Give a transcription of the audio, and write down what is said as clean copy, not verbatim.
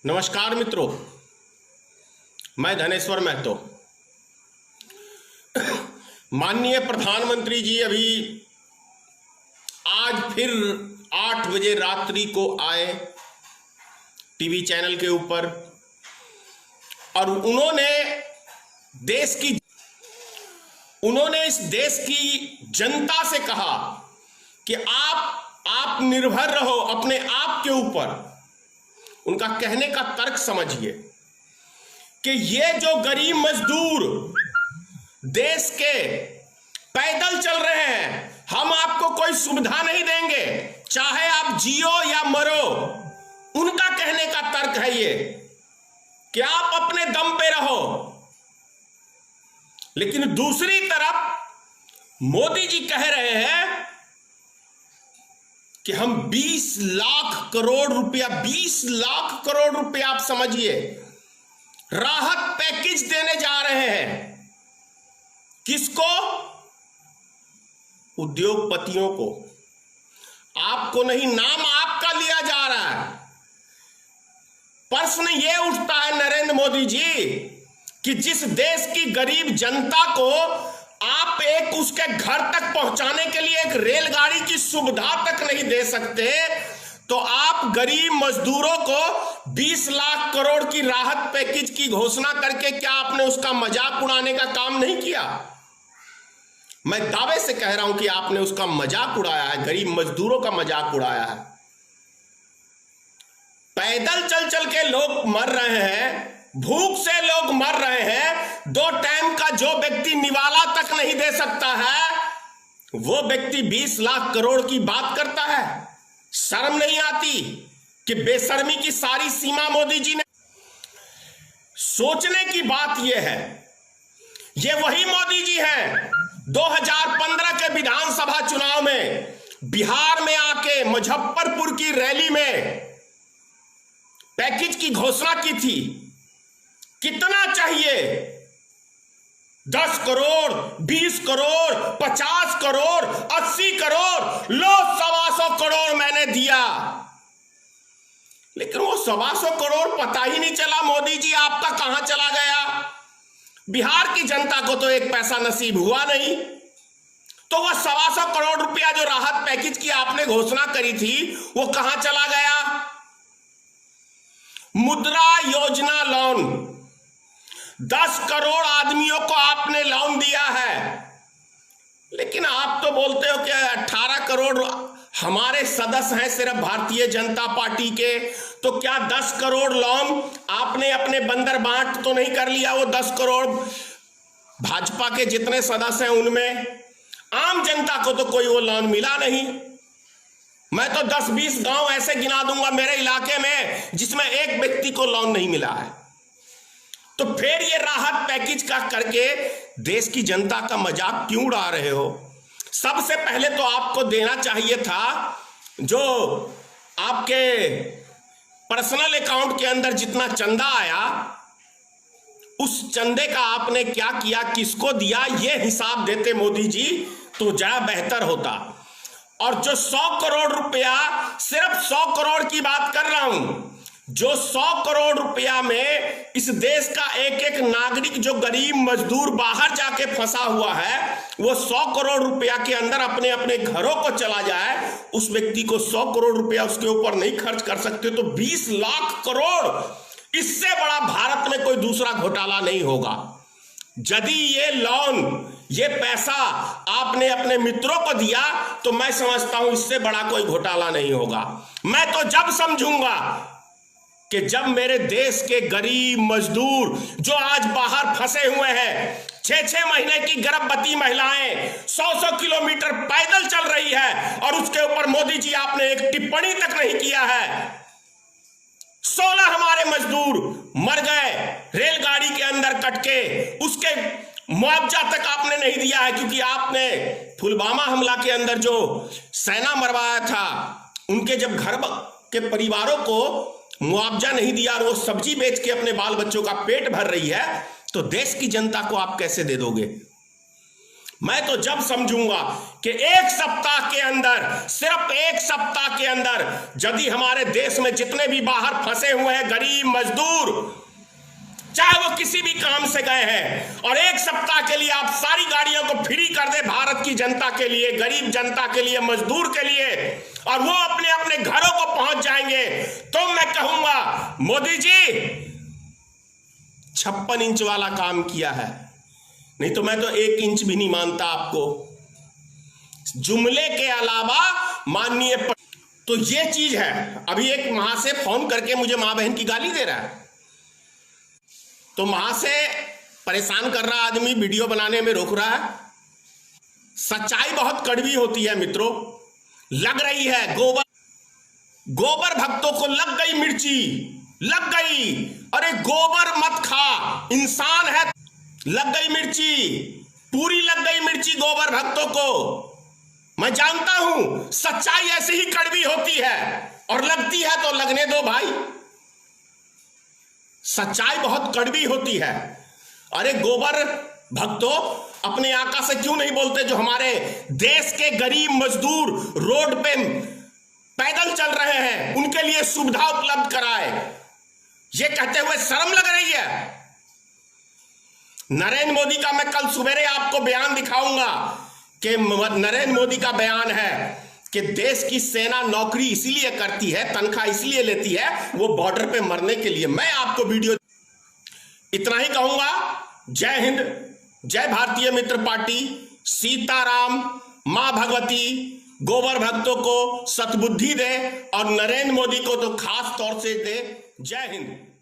नमस्कार मित्रों, मैं धनेश्वर महतो। माननीय प्रधानमंत्री जी अभी आज फिर 8 बजे रात्रि को आए टीवी चैनल के ऊपर और उन्होंने इस देश की जनता से कहा कि आप निर्भर रहो अपने आप के ऊपर। उनका कहने का तर्क समझिए कि ये जो गरीब मजदूर देश के पैदल चल रहे हैं, हम आपको कोई सुविधा नहीं देंगे, चाहे आप जियो या मरो। उनका कहने का तर्क है ये कि आप अपने दम पे रहो। लेकिन दूसरी तरफ मोदी जी कह रहे हैं कि हम 20 लाख करोड़ रुपया आप समझिए राहत पैकेज देने जा रहे हैं। किसको? उद्योगपतियों को। आपको नहीं, नाम आपका लिया जा रहा है। प्रश्न यह उठता है नरेंद्र मोदी जी कि जिस देश की गरीब जनता को आप उसके घर तक पहुंचाने के लिए एक रेलगाड़ी की सुविधा तक नहीं दे सकते, तो आप गरीब मजदूरों को 20 लाख करोड़ की राहत पैकेज की घोषणा करके क्या आपने उसका मजाक उड़ाने का काम नहीं किया? मैं दावे से कह रहा हूं कि आपने उसका मजाक उड़ाया है, गरीब मजदूरों का मजाक उड़ाया है। पैदल चल चल के लोग मर रहे हैं, भूख से लोग मर रहे हैं। 2 टाइम का जो व्यक्ति निवाला तक नहीं दे सकता है, वो व्यक्ति 20 लाख करोड़ की बात करता है। शर्म नहीं आती कि बेशर्मी की सारी सीमा मोदी जी ने। सोचने की बात यह है, ये वही मोदी जी हैं 2015 के विधानसभा चुनाव में बिहार में आके मुजफ्फरपुर की रैली में पैकेज की घोषणा की थी। कितना चाहिए? 10 करोड़, 20 करोड़, 50 करोड़, 80 करोड़, लो 125 करोड़ मैंने दिया। लेकिन वो 125 करोड़ पता ही नहीं चला मोदी जी आपका कहां चला गया। बिहार की जनता को तो एक पैसा नसीब हुआ नहीं। तो वह 125 करोड़ रुपया जो राहत पैकेज की आपने घोषणा करी थी, वो कहां चला गया? मुद्रा योजना लोन 10 करोड़ आदमियों को आपने लोन दिया है। लेकिन आप तो बोलते हो कि 18 करोड़ हमारे सदस्य हैं सिर्फ भारतीय जनता पार्टी के, तो क्या 10 करोड़ लोन आपने अपने बंदर बांट तो नहीं कर लिया? वो 10 करोड़ भाजपा के जितने सदस्य हैं उनमें आम जनता को तो कोई वो लोन मिला नहीं। मैं तो 10-20 गांव ऐसे गिना दूंगा मेरे इलाके में जिसमें एक व्यक्ति को लोन नहीं मिला है। तो फिर ये राहत पैकेज का करके देश की जनता का मजाक क्यों उड़ा रहे हो? सबसे पहले तो आपको देना चाहिए था जो आपके पर्सनल अकाउंट के अंदर जितना चंदा आया, उस चंदे का आपने क्या किया, किसको दिया, ये हिसाब देते मोदी जी तो ज्यादा बेहतर होता। और जो 100 करोड़ रुपया, सिर्फ 100 करोड़ की बात कर रहा हूं, जो 100 करोड़ रुपया में इस देश का एक एक नागरिक जो गरीब मजदूर बाहर जाके फंसा हुआ है, वो 100 करोड़ रुपया के अंदर अपने अपने घरों को चला जाए, उस व्यक्ति को 100 करोड़ रुपया उसके ऊपर नहीं खर्च कर सकते, तो 20 लाख करोड़, इससे बड़ा भारत में कोई दूसरा घोटाला नहीं होगा। यदि ये लोन, ये पैसा आपने अपने मित्रों को दिया, तो मैं समझता हूं इससे बड़ा कोई घोटाला नहीं होगा। मैं तो जब समझूंगा कि जब मेरे देश के गरीब मजदूर जो आज बाहर फंसे हुए हैं, 6-6 महीने की गर्भवती महिलाएं 100-100 किलोमीटर पैदल चल रही है, और उसके ऊपर मोदी जी आपने एक टिप्पणी तक नहीं किया है। 16 हमारे मजदूर मर गए रेलगाड़ी के अंदर कट के, उसके मुआवजा तक आपने नहीं दिया है, क्योंकि आपने पुलवामा हमला के अंदर जो सेना मरवाया था, उनके जब घर के परिवारों को मुआवजा नहीं दिया और वो सब्जी बेच के अपने बाल बच्चों का पेट भर रही है, तो देश की जनता को आप कैसे दे दोगे? मैं तो जब समझूंगा कि एक सप्ताह के अंदर, सिर्फ एक सप्ताह के अंदर, यदि हमारे देश में जितने भी बाहर फंसे हुए हैं गरीब मजदूर, चाहे वो किसी भी काम से गए हैं, और एक सप्ताह के लिए आप सारी गाड़ियों को फ्री कर दे भारत की जनता के लिए, गरीब जनता के लिए, मजदूर के लिए, और वो अपने अपने घरों को पहुंच जाएंगे, तो मैं कहूंगा मोदी जी 56 इंच वाला काम किया है। नहीं तो मैं तो 1 इंच भी नहीं मानता आपको। जुमले के अलावा माननीय तो ये चीज है। अभी एक मां से फोन करके मुझे मां बहन की गाली दे रहा है, तो मां से परेशान कर रहा आदमी वीडियो बनाने में रोक रहा है। सच्चाई बहुत कड़वी होती है मित्रों। लग रही है गोबर भक्तों को लग गई मिर्ची, लग गई। अरे गोबर मत खा, इंसान है। लग गई मिर्ची, पूरी लग गई मिर्ची गोबर भक्तों को। मैं जानता हूं सच्चाई ऐसे ही कड़वी होती है, और लगती है तो लगने दो भाई। सच्चाई बहुत कड़वी होती है। अरे गोबर भक्तों, अपने आका से क्यों नहीं बोलते जो हमारे देश के गरीब मजदूर रोड पे पैदल चल रहे हैं, उनके लिए सुविधा उपलब्ध कराए। ये कहते हुए शर्म लग रही है। नरेंद्र मोदी का मैं कल सवेरे आपको बयान दिखाऊंगा कि नरेंद्र मोदी का बयान है कि देश की सेना नौकरी इसीलिए करती है, तनख्वाह इसलिए लेती है, वो बॉर्डर पे मरने के लिए। मैं आपको वीडियो इतना ही कहूंगा। जय हिंद, जय भारतीय मित्र पार्टी, सीताराम, मां भगवती गोबर भक्तों को सतबुद्धि दे, और नरेंद्र मोदी को तो खास तौर से दे। जय हिंद।